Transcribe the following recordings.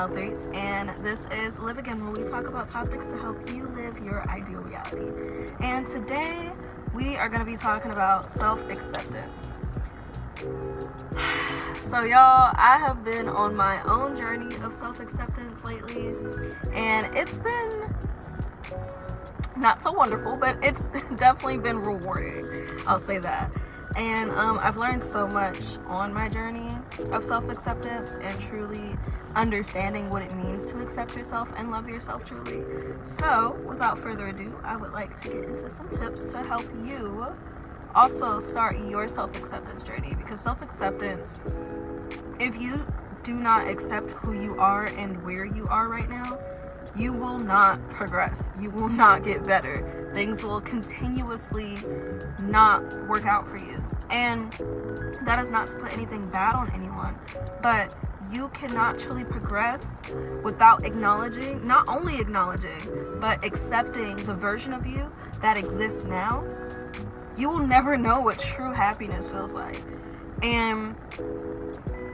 Wild Thoughts, and this is Live Again, where we talk about topics to help you live your ideal reality. And today we are going to be talking about self-acceptance. So y'all, I have been on my own journey of self-acceptance lately, and it's been not so wonderful, but it's definitely been rewarding, I'll say that. And I've learned so much on my journey of self-acceptance and truly understanding what it means to accept yourself and love yourself truly. So without further ado, I would like to get into some tips to help you also start your self-acceptance journey, because self-acceptance, if you do not accept who you are and where you are right now, you will not progress. You will not get better. Things will continuously not work out for you. And that is not to put anything bad on anyone, but you cannot truly progress without acknowledging, not only acknowledging, but accepting the version of you that exists now. You will never know what true happiness feels like. And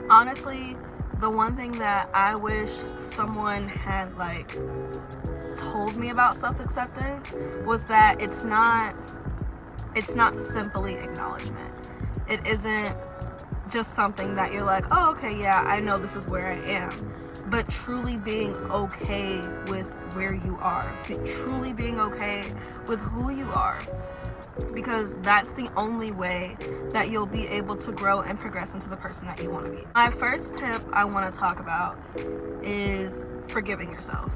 honestly, the one thing that I wish someone had told me about self-acceptance was that it's not simply acknowledgement. It isn't just something that you're like, oh, okay, yeah, I know this is where I am. But truly being okay with where you are. Truly being okay with who you are. Because that's the only way that you'll be able to grow and progress into the person that you want to be. My first tip I want to talk about is forgiving yourself.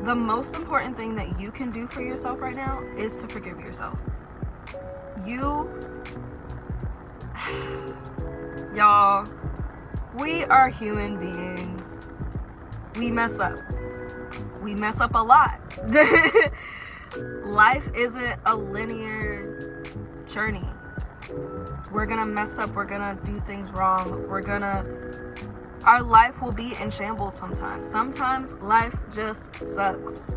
The most important thing that you can do for yourself right now is to forgive yourself. Y'all, we are human beings. We mess up. We mess up a lot. Life isn't a linear journey. We're gonna mess up. We're gonna do things wrong. Our life will be in shambles sometimes. Sometimes life just sucks.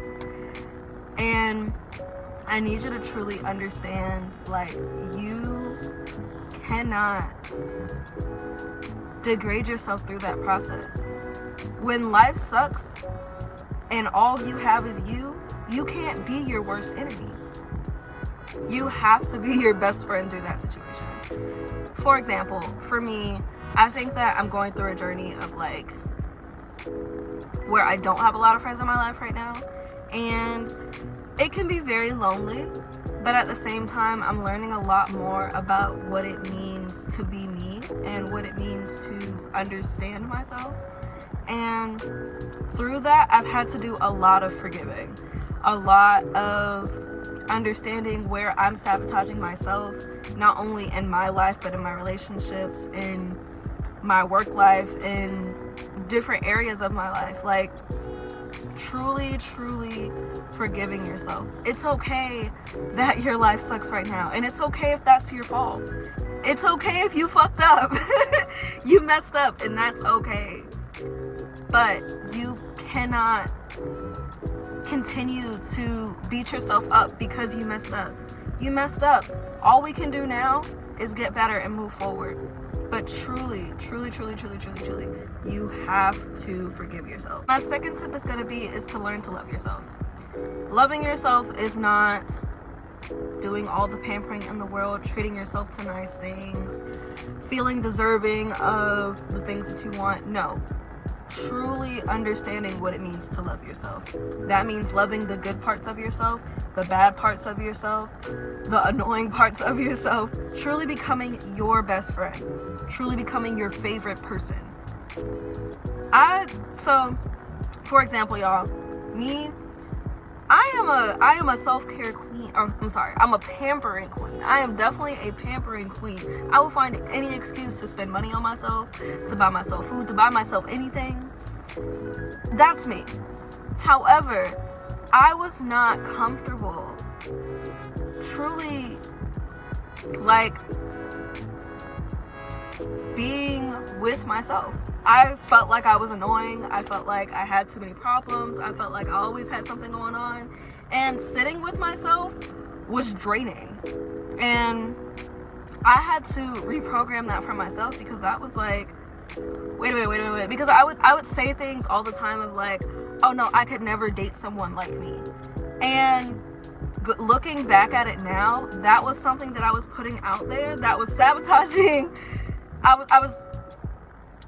And I need you to truly understand, you cannot degrade yourself through that process. When life sucks and all you have is you can't be your worst enemy. You have to be your best friend through that situation. For example, for me, I think that I'm going through a journey of where I don't have a lot of friends in my life right now, and it can be very lonely, but at the same time, I'm learning a lot more about what it means to be me and what it means to understand myself. And through that, I've had to do a lot of forgiving, a lot of understanding where I'm sabotaging myself, not only in my life, but in my relationships, in my work life, in different areas of my life. Truly forgiving yourself. It's okay that your life sucks right now, and it's okay if that's your fault. It's okay if you fucked up. You messed up, and that's okay. But you cannot continue to beat yourself up because you messed up. You messed up. All we can do now is get better and move forward. But truly, you have to forgive yourself. My second tip is to learn to love yourself. Loving yourself is not doing all the pampering in the world, treating yourself to nice things, feeling deserving of the things that you want. No. Truly understanding what it means to love yourself. That means loving the good parts of yourself, the bad parts of yourself, the annoying parts of yourself, truly becoming your best friend, truly becoming your favorite person. For example, y'all, I am a self-care queen. I'm a pampering queen. I am definitely a pampering queen. I will find any excuse to spend money on myself, to buy myself food, to buy myself anything. That's me. However, I was not comfortable truly being with myself. I felt like I was annoying. I felt like I had too many problems. I felt like I always had something going on. And sitting with myself was draining. And I had to reprogram that for myself, because that was wait a minute, because I would say things all the time of like, oh no, I could never date someone like me. And looking back at it now, that was something that I was putting out there that was sabotaging. I was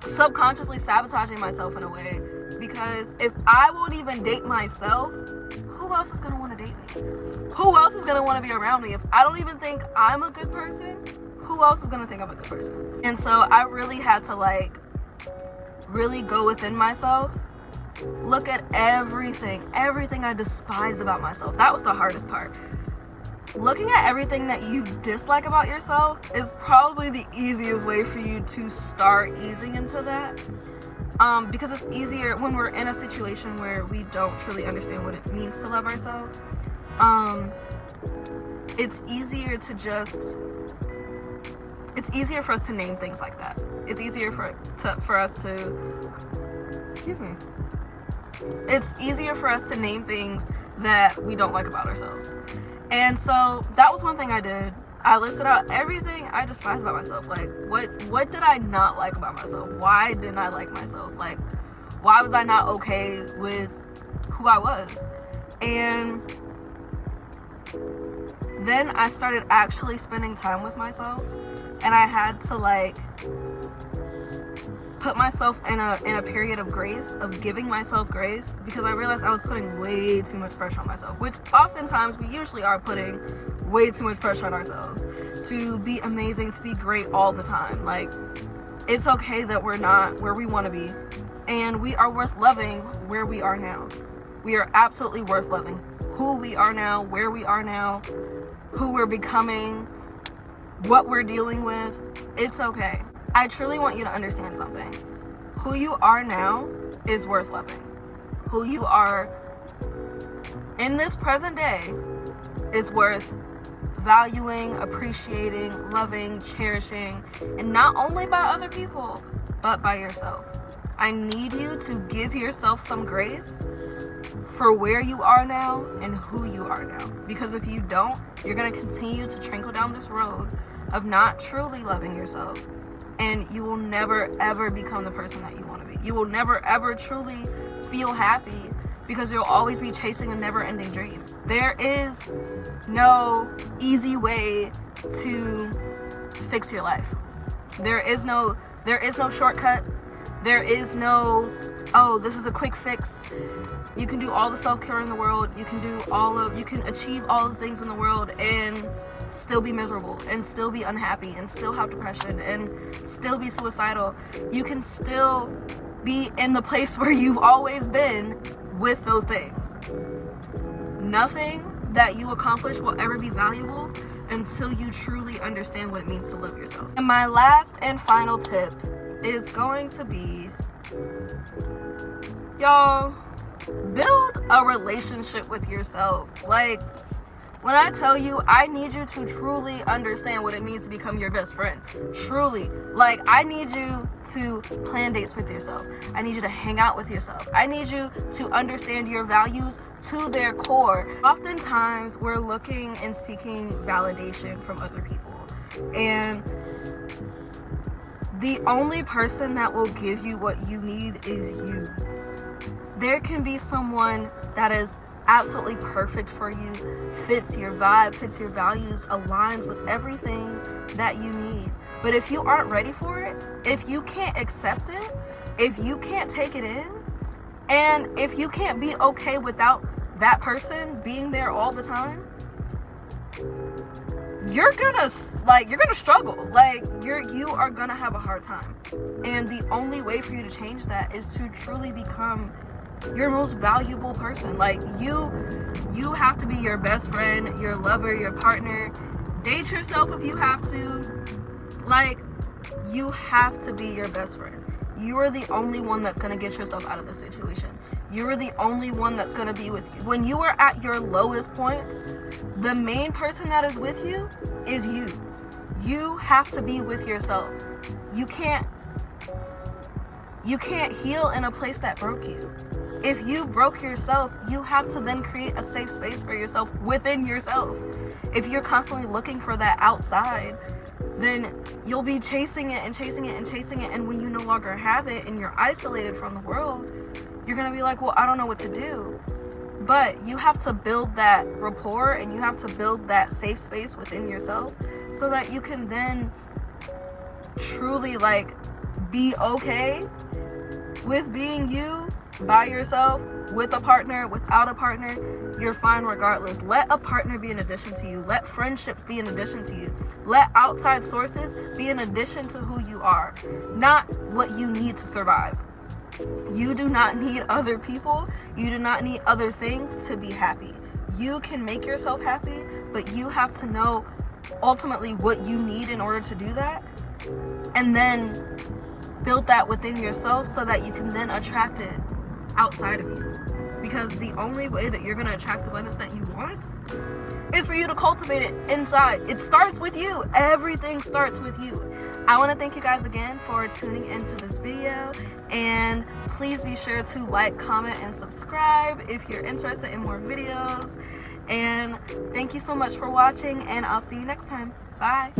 subconsciously sabotaging myself in a way, because if I won't even date myself, who else is gonna want to date me? Who else is gonna want to be around me? If I don't even think I'm a good person, who else is gonna think I'm a good person? And so I really had to like really go within myself, look at everything I despised about myself. That was the hardest part. Looking at everything that you dislike about yourself is probably the easiest way for you to start easing into that. Because it's easier when we're in a situation where we don't truly understand what it means to love ourselves. It's easier for us to name things like that. It's easier for us to name things that we don't like about ourselves. And so that was one thing I did. I listed out everything I despised about myself. Like, what did I not like about myself? Why didn't I like myself? Like, why was I not okay with who I was? And then I started actually spending time with myself, and I had to like put myself in a period of grace, of giving myself grace, because I realized I was putting way too much pressure on myself, which oftentimes we usually are putting way too much pressure on ourselves to be amazing, to be great all the time. Like, it's okay that we're not where we want to be, and we are worth loving where we are now. We are absolutely worth loving who we are now, where we are now, who we're becoming, what we're dealing with. It's okay. I truly want you to understand something. Who you are now is worth loving. Who you are in this present day is worth valuing, appreciating, loving, cherishing, and not only by other people, but by yourself. I need you to give yourself some grace for where you are now and who you are now. Because if you don't, you're going to continue to trickle down this road of not truly loving yourself. And you will never, ever become the person that you want to be. You will never, ever truly feel happy, because you'll always be chasing a never-ending dream. There is no easy way to fix your life. There is no shortcut. There is no, oh, this is a quick fix. You can do all the self-care in the world. You can achieve all the things in the world and still be miserable, and still be unhappy, and still have depression, and still be suicidal. You can still be in the place where you've always been with those things. Nothing that you accomplish will ever be valuable until you truly understand what it means to love yourself. And my last and final tip is going to be, y'all, build a relationship with yourself. Like, when I tell you, I need you to truly understand what it means to become your best friend. Truly. Like, I need you to plan dates with yourself. I need you to hang out with yourself. I need you to understand your values to their core. Oftentimes, we're looking and seeking validation from other people. And the only person that will give you what you need is you. There can be someone that is absolutely perfect for you, fits your vibe, fits your values, aligns with everything that you need. But if you aren't ready for it, if you can't accept it, if you can't take it in, and if you can't be okay without that person being there all the time, you're gonna struggle. Like, you are gonna have a hard time. And the only way for you to change that is to truly become your most valuable person. Like, you have to be your best friend, your lover, your partner. Date yourself if you have to. Like, you have to be your best friend. You are the only one that's going to get yourself out of the situation. You are the only one that's going to be with you. When you are at your lowest points, the main person that is with you is you. You have to be with yourself. You can't heal in a place that broke you. If you broke yourself, you have to then create a safe space for yourself within yourself. If you're constantly looking for that outside, then you'll be chasing it and chasing it and chasing it. And when you no longer have it and you're isolated from the world, you're going to be like, well, I don't know what to do. But you have to build that rapport and you have to build that safe space within yourself so that you can then truly like be okay with being you by yourself, with a partner, without a partner. You're fine regardless. Let a partner be an addition to you. Let friendships be an addition to you. Let outside sources be an addition to who you are, not what you need to survive. You do not need other people. You do not need other things to be happy. You can make yourself happy, but you have to know ultimately what you need in order to do that, and then build that within yourself so that you can then attract it outside of you. Because the only way that you're going to attract the abundance that you want is for you to cultivate it inside. It starts with you. Everything starts with you. I want to thank you guys again for tuning into this video, and please be sure to like, comment, and subscribe if you're interested in more videos. And thank you so much for watching, and I'll see you next time. Bye.